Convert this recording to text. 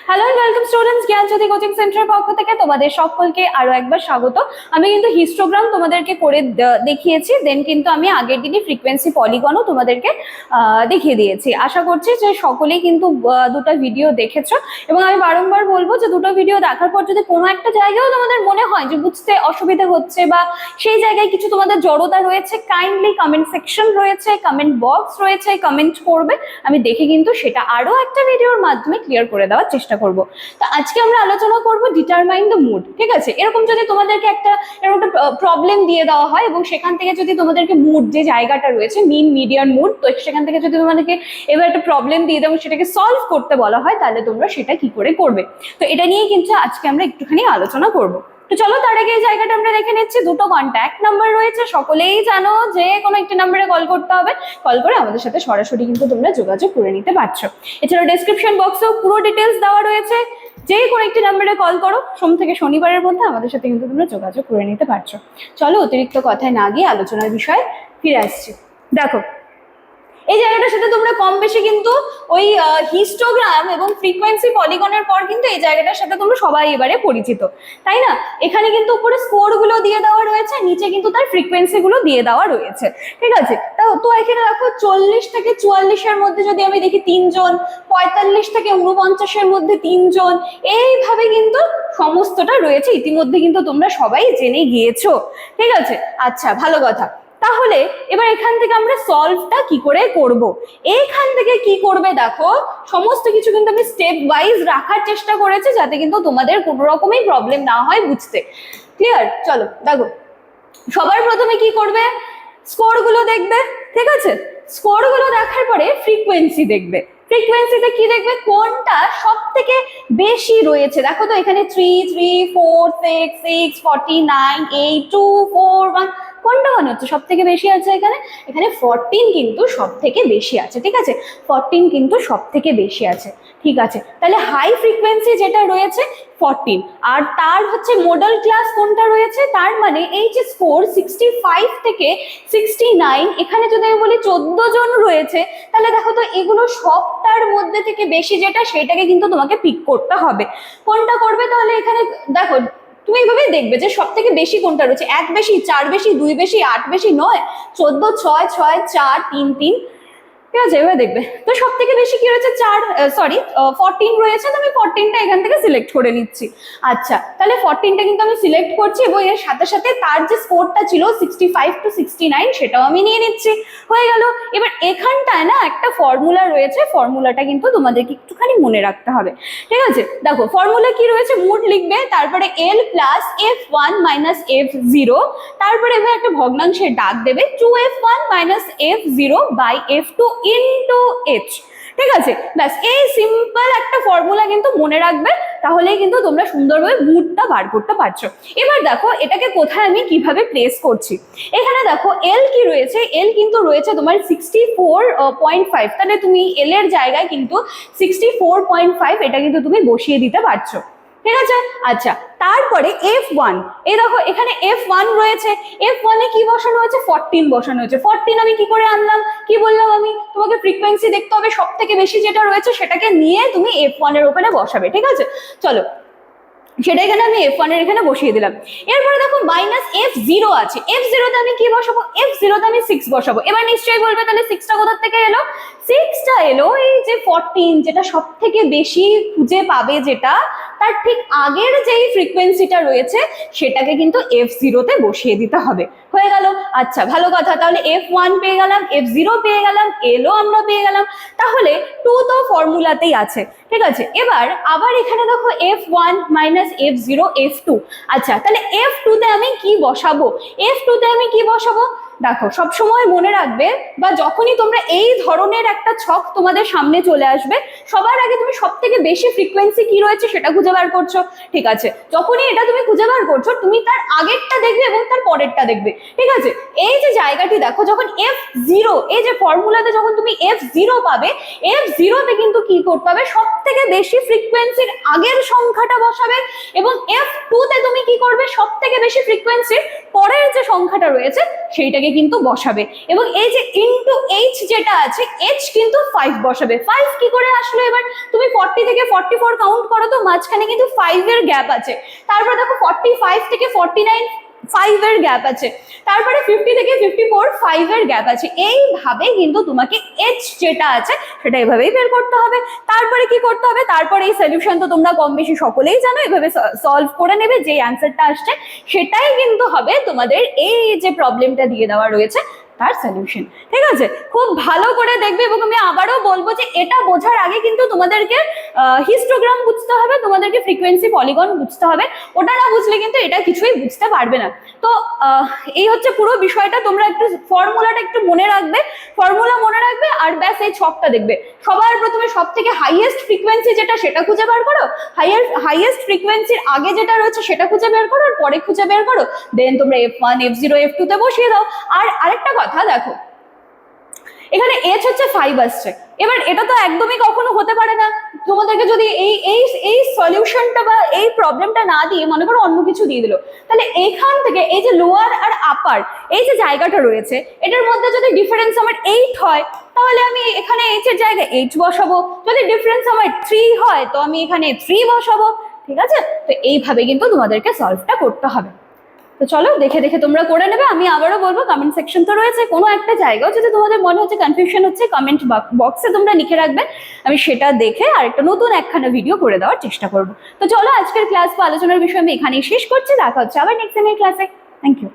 Hello and welcome students, Gyanjyoti coaching সেন্টারের পক্ষ থেকে তোমাদের সকলকে আরো একবার স্বাগত। আমি কিন্তু হিস্টোগ্রাম তোমাদেরকে করে দেখিয়েছি, দেন কিন্তু আমি আগের দিনই ফ্রিকোয়েন্সি পলিগনও তোমাদেরকে দেখিয়ে দিয়েছি। আশা করছি যে সকলেই কিন্তু দুটো ভিডিও দেখেছো, এবং আমি বারংবার বলবো যে দুটো ভিডিও দেখার পর যদি কোনো একটা জায়গায়ও তোমাদের মনে হয় যে বুঝতে অসুবিধা হচ্ছে বা সেই জায়গায় কিছু তোমাদের জড়তা রয়েছে, কাইন্ডলি কমেন্ট সেকশন রয়েছে, কমেন্ট বক্স রয়েছে, কমেন্ট করবে। আমি দেখে কিন্তু সেটা আরো একটা ভিডিওর মাধ্যমে ক্লিয়ার করে দেওয়ার চেষ্টা করব। তো আজকে আমরা আলোচনা করব ডিটারমাইন দ্য মুড। ঠিক আছে, এরকম যদি তোমাদেরকে এরকম একটা প্রবলেম দিয়ে দেওয়া হয় এবং সেখান থেকে যদি তোমাদেরকে মুড যে জায়গাটা রয়েছে মিন মিডিয়ান মুড, তো সেখান থেকে যদি তোমাদেরকে এবার একটা প্রবলেম দিয়ে দেবো সেটাকে সলভ করতে বলা হয়, তাহলে তোমরা সেটা কি করে করবে, তো এটা নিয়ে কিন্তু আজকে আমরা একটুখানি আলোচনা করব। তো চলো তার আগে এই জায়গাটা আমরা দেখে নিচ্ছি। দুটো কন্ট্যাক্ট নাম্বার রয়েছে, সকলেই জানো যে কোনো একটি নাম্বারে কল করতে হবে। কল করে আমাদের সাথে সরাসরি কিন্তু তোমরা যোগাযোগ করে নিতে পারছো। এছাড়া ডেসক্রিপশন বক্সেও পুরো ডিটেলস দেওয়া রয়েছে, যে কোনো একটি নাম্বারে কল করো, সোম থেকে শনিবারের মধ্যে আমাদের সাথে কিন্তু তোমরা যোগাযোগ করে নিতে পারছো। চলো অতিরিক্ত কথায় না গিয়ে আলোচনার বিষয়ে ফিরে আসছি। দেখো এই জায়গাটার সাথে তোমরা কম বেশি কিন্তু ওই হিস্টোগ্রাম এবং ফ্রিকোয়েন্সি পলিগনের পর কিন্তু এই জায়গাটার সাথে তোমরা সবাই এবারে পরিচিত, তাই না? এখানে কিন্তু উপরে স্কোর গুলো দিয়ে দেওয়া রয়েছে, নিচে কিন্তু তার ফ্রিকোয়েন্সি গুলো দিয়ে দেওয়া রয়েছে। ঠিক আছে, তো এখানে দেখো 40 থেকে 44-এর মধ্যে যদি আমি দেখি 3 জন, 45 থেকে 49-এর মধ্যে 3 জন, এইভাবে কিন্তু সমস্তটা রয়েছে। ইতিমধ্যে কিন্তু তোমরা সবাই জেনে গিয়েছো। ঠিক আছে, আচ্ছা ভালো কথা। তাহলে এবার এখান থেকে আমরা সলভটা কি করে করব? এইখান থেকে কি করবে দেখো, সমস্ত কিছু কিন্তু আমি স্টেপ ওয়াইজ রাখার চেষ্টা করেছি যাতে কিন্তু তোমাদের কোনো রকমই প্রবলেম না হয় বুঝতে। ক্লিয়ার? চলো দেখো, সবার প্রথমে কি করবে, স্কোর গুলো দেখবে। ঠিক আছে, স্কোর গুলো দেখার পরে ফ্রিকোয়েন্সি দেখবে। ফ্রিকোয়েন্সিতে কি দেখবে, কোনটা সব থেকে বেশি রয়েছে। দেখো তো এখানে 3, 3, 4, 6, 6, 49, 8, 2, 4, 1, কোনটা মনে হচ্ছে সব থেকে বেশি আছে? এখানে 14 কিন্তু সব থেকে বেশি আছে। ঠিক আছে, 14 কিন্তু সব থেকে বেশি আছে। ঠিক আছে, তাহলে হাই ফ্রিকোয়েন্সি যেটা রয়েছে 14, আর তার হচ্ছে মডেল ক্লাস কোনটা রয়েছে, তার মানে এই যে স্কোর 65 থেকে 69, এখানে যদি আমি বলি 14 জন রয়েছে, তাহলে দেখো তো এগুলো সবটার মধ্যে থেকে বেশি যেটা, সেটাকে কিন্তু তোমাকে পিক করতে হবে। কোনটা করবে তাহলে? এখানে দেখো তুমি এইভাবে দেখবে যে সব থেকে বেশি কোনটা রয়েছে, 1 বেশি, 4 বেশি, 2 বেশি, 8 বেশি, 9, 14, 6, 6, 4, 3, 3। ঠিক আছে, এবার দেখবে তো সব থেকে বেশি কি রয়েছে, 14 রয়েছে। তো আমি 14টা এখান থেকে সিলেক্ট করে নিচ্ছি। আচ্ছা, তাহলে 14টা কিন্তু আমি সিলেক্ট করছি এবং এর সাথে সাথে তার যে স্কোরটা ছিল 65 to 69 সেটাও আমি নিয়ে নিচ্ছি। হয়ে গেল। এবার এখানটায় না একটা ফর্মুলা রয়েছে, ফর্মুলাটা কিন্তু তোমাদেরকে একটুখানি মনে রাখতে হবে। ঠিক আছে, দেখো ফর্মুলা কি রয়েছে, মুড লিখবে, তারপরে L plus F1 minus F0, তারপরে এবার একটা ভগ্নাংশের ডাক দেবে 2F1 minus F0 by F2 into H। ঠিক আছে, ব্যাস এই সিম্পল একটা ফর্মুলা কিন্তু মনে রাখবে, তাহলেই কিন্তু তোমরা সুন্দরভাবে মুডটা বার করতে পারছো। এবার দেখো এটাকে কোথায় আমি কিভাবে প্লেস করছি। এখানে দেখো এল কি রয়েছে, এল কিন্তু রয়েছে তোমার 64.5, তাহলে তুমি এল এর জায়গায় কিন্তু 64.5 এটা কিন্তু তুমি বসিয়ে দিতে পারছো। ঠিক আছে, আচ্ছা তারপরে F1, এই দেখো এখানে F1 রয়েছে, F1 এ কি বসানো হয়েছে, 14 বসানো হয়েছে। 14 আমি কি করে আনলাম, কি বললাম আমি তোমাকে, ফ্রিকোয়েন্সি দেখতে হবে, সব থেকে বেশি যেটা রয়েছে সেটাকে নিয়ে তুমি F1 এর ওখানে বসাবে। ঠিক আছে, চলো সেটা এখানে আমি F1 এর এখানে বসিয়ে দিলাম। এরপরে দেখো মাইনাস F0 আছে, F0 তে আমি কি বসাবো, F0 তে আমি 6 বসাবো। এবার নিশ্চয়ই বলবে তাহলে 6টা কোথা থেকে এলো, 6টা এলো এই যে 14, যেটা সব থেকে বেশি খুঁজে পাবে, যেটা তার ঠিক আগের যেই ফ্রিকোয়েন্সিটা রয়েছে সেটাকে কিন্তু F0 তে বসিয়ে দিতে হবে। হয়ে গেল। আচ্ছা ভালো কথা, তাহলে F1 পেয়ে গেলাম, F0 পেয়ে গেলাম, এলও আমরা পেয়ে গেলাম, তাহলে 2 তো ফর্মুলাতেই আছে। ঠিক আছে, এবার আবার এখানে দেখো F1 মাইনাস F0 F2। আচ্ছা তাহলে F2 তে আমি কি বসাবো, F2 তে আমি কি বসাবো, দেখো সবসময় মনে রাখবে, বা যখনই তোমরা এই ধরনের একটা ছক তোমাদের সামনে চলে আসবে, সবার আগে তুমি সব থেকে বেশি ফ্রিকোয়েন্সি কি রয়েছে সেটা খুঁজে বার করছো। ঠিক আছে, যখনই এটা তুমি খুঁজে বার করছো, তুমি তার আগেরটা দেখবে এবং তার পরেরটা দেখবে। ঠিক আছে, এই যে জায়গাটি দেখো, যখন F0, এই যে ফর্মুলাতে যখন তুমি F0 পাবে, F0 তে কিন্তু কি করতে হবে, সব থেকে বেশি ফ্রিকোয়েন্সির আগের সংখ্যাটা বসাবে, এবং F2 তে তুমি কি করবে, সব থেকে বেশি ফ্রিকোয়েন্সির পরের যে সংখ্যাটা রয়েছে সেইটাকে কিন্তু বসাবে। এবং এই যে ইনটু এইচ যেটা আছে, এইচ কিন্তু 5 বসাবে। 5 কি করে আসলো? এবার তুমি 40 থেকে 44 কাউন্ট করো তো, মাঝখানে কিন্তু 5 এর গ্যাপ আছে। তারপর দেখো 45 থেকে 49 5 এর গ্যাপ আছে। তারপরে 50 থেকে 54 5 এর গ্যাপ আছে। এইভাবে কিন্তু তোমাকে এইচ যেটা আছে সেটা এভাবেই বের করতে হবে। তারপরে কি করতে হবে? তারপরে এই সলিউশন তো তোমরা কম বেশি সকলেই জানো, এভাবে সলভ করে নেবে। যে অ্যান্সারটা আসছে সেটাই কিন্তু হবে তোমাদের এই যে প্রবলেমটা দিয়ে দেওয়া রয়েছে তার সলিউশন। ঠিক আছে, খুব ভালো করে দেখবে। এবং আমি আবারও বলবো যে এটা বোঝার আগে কিন্তু তোমাদেরকে হিস্টোগ্রাম বুঝতে হবে, তোমাদেরকে ফ্রিকোয়েন্সি পলিগন বুঝতে হবে। ওটা না বুঝলে কিন্তু এটা কিছুই বুঝতে পারবে না। তো এই হচ্ছে পুরো বিষয়টা। তোমরা একটু ফর্মুলাটা একটু মনে রাখবে, ফর্মুলা মনে রাখবে, আর ব্যাস এই ছকটা দেখবে। সবার প্রথমে সব থেকে হাইয়েস্ট ফ্রিকোয়েন্সি যেটা সেটা খুঁজে বার করো, হাইয়েস্ট ফ্রিকোয়েন্সির আগে যেটা রয়েছে সেটা খুঁজে বের করো, আর পরে খুঁজে বের করো। দেন তোমরা F1 F0 F2 তে বসিয়ে দাও। আর আরেকটা কথা দেখো, এখানে এইচ হচ্ছে 5 আসছে। এবার এটা তো একদমই কখনো হতে পারে না। তোমাদেরকে যদি এই এই এই সলিউশনটা বা এই প্রবলেমটা না দিয়ে মনে করো অন্য কিছু দিয়ে দিল, তাহলে এইখান থেকে এই যে লোয়ার আর আপার এই যে জায়গাটা রয়েছে এটার মধ্যে যদি ডিফারেন্স আমার 8 হয়, তাহলে আমি এখানে এইচ এর জায়গায় এইচ বসাবো। যদি ডিফারেন্স আমার 3 হয় তো আমি এখানে 3 বসাবো। ঠিক আছে, তো এইভাবে কিন্তু তোমাদেরকে সলভটা করতে হবে। তো চলো দেখে দেখে তোমরা করে নেবে। আমি আবারও বলবো, কমেন্ট সেকশন তো রয়েছে, কোনো একটা জায়গাও যদি তোমাদের মনে হচ্ছে কনফিউশন হচ্ছে, কমেন্ট বক্সে তোমরা লিখে রাখবে। আমি সেটা দেখে আর একটা নতুন একখানা ভিডিও করে দেওয়ার চেষ্টা করবো। তো চলো আজকের ক্লাস বা আলোচনার বিষয় আমি এখানেই শেষ করছি। দেখা হচ্ছে আবার নেক্সট টাইমের ক্লাসে। Thank you.